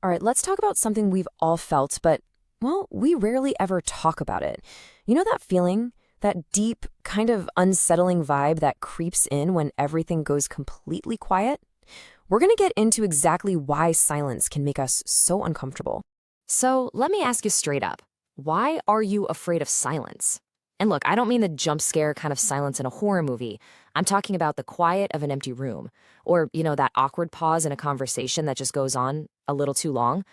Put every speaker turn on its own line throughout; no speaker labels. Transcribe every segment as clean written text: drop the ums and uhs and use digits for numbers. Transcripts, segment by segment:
All right, let's talk about something we've all felt, but, well, we rarely ever talk about it. You know that feeling? That deep, kind of unsettling vibe that creeps in when everything goes completely quiet? We're going to get into exactly why silence can make us so uncomfortable. So let me ask you straight up. Why are you afraid of silence? And look, I don't mean the jump scare kind of silence in a horror movie. I'm talking about the quiet of an empty room. Or, that awkward pause in a conversation that just goes on a little too long.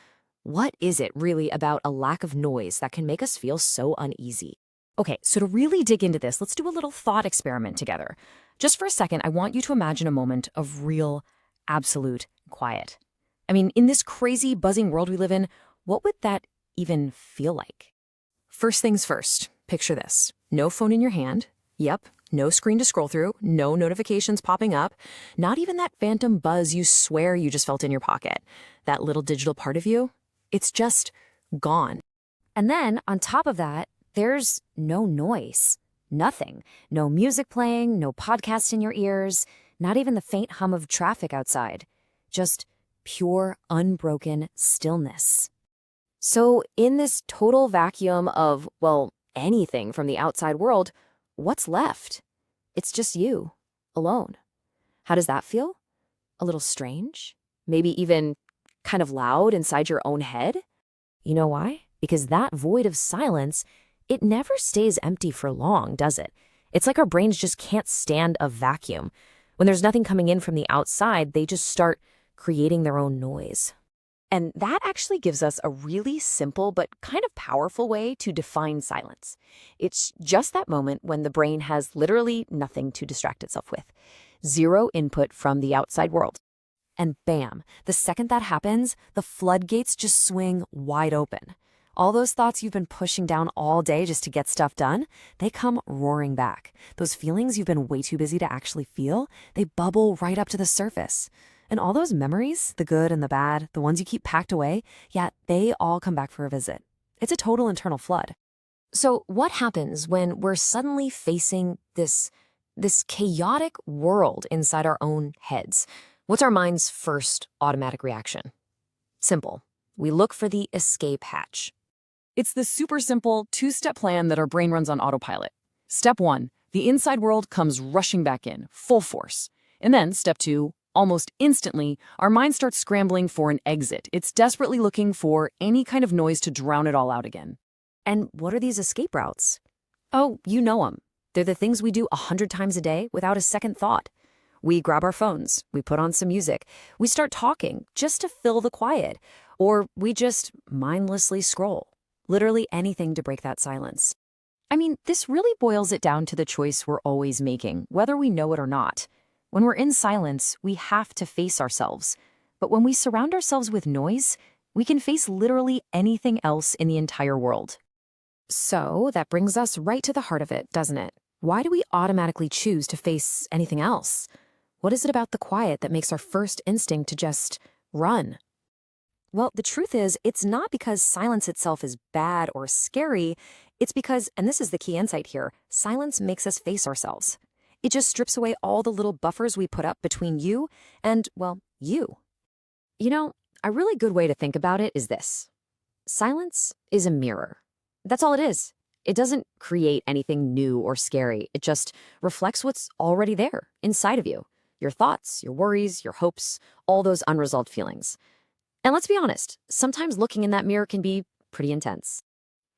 What is it really about a lack of noise that can make us feel so uneasy? Okay, so to really dig into this, let's do a little thought experiment together. Just for a second, I want you to imagine a moment of real, absolute quiet. I mean, in this crazy, buzzing world we live in, what would that even feel like? First things first, picture this. No phone in your hand. Yep, no screen to scroll through, no notifications popping up, not even that phantom buzz you swear you just felt in your pocket. That little digital part of you, it's just gone. And then, on top of that, there's no noise. Nothing. No music playing, no podcast in your ears, not even the faint hum of traffic outside. Just pure, unbroken stillness. So, in this total vacuum of, well, anything from the outside world, what's left? It's just you, alone. How does that feel? A little strange? Maybe even kind of loud inside your own head? You know why? Because that void of silence, it never stays empty for long, does it? It's like our brains just can't stand a vacuum. When there's nothing coming in from the outside, they just start creating their own noise. And that actually gives us a really simple but kind of powerful way to define silence. It's just that moment when the brain has literally nothing to distract itself with. Zero input from the outside world. And bam, the second that happens, the floodgates just swing wide open. All those thoughts you've been pushing down all day just to get stuff done, they come roaring back. Those feelings you've been way too busy to actually feel, they bubble right up to the surface. And all those memories, the good and the bad, the ones you keep packed away, yeah, they all come back for a visit. It's a total internal flood. So what happens when we're suddenly facing this chaotic world inside our own heads? What's our mind's first automatic reaction? Simple. We look for the escape hatch.
It's the super simple two-step plan that our brain runs on autopilot. Step 1, the inside world comes rushing back in, full force. And then step 2, almost instantly, our mind starts scrambling for an exit. It's desperately looking for any kind of noise to drown it all out again.
And what are these escape routes? Oh, you know them. They're the things we do 100 times a day without a second thought. We grab our phones, we put on some music, we start talking just to fill the quiet, or we just mindlessly scroll. Literally anything to break that silence. I mean, this really boils it down to the choice we're always making, whether we know it or not. When we're in silence, we have to face ourselves. But when we surround ourselves with noise, we can face literally anything else in the entire world. So that brings us right to the heart of it, doesn't it? Why do we automatically choose to face anything else? What is it about the quiet that makes our first instinct to just run? Well, the truth is, it's not because silence itself is bad or scary. It's because, and this is the key insight here, silence makes us face ourselves. It just strips away all the little buffers we put up between you and, well, you. You know, a really good way to think about it is this. Silence is a mirror. That's all it is. It doesn't create anything new or scary. It just reflects what's already there, inside of you. Your thoughts, your worries, your hopes, all those unresolved feelings. And let's be honest, sometimes looking in that mirror can be pretty intense.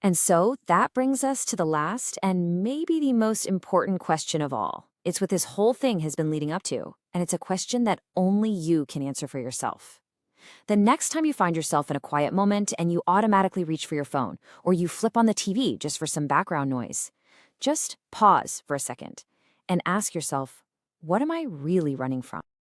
And so that brings us to the last and maybe the most important question of all. It's what this whole thing has been leading up to, and it's a question that only you can answer for yourself. The next time you find yourself in a quiet moment and you automatically reach for your phone, or you flip on the TV just for some background noise, just pause for a second and ask yourself, what am I really running from?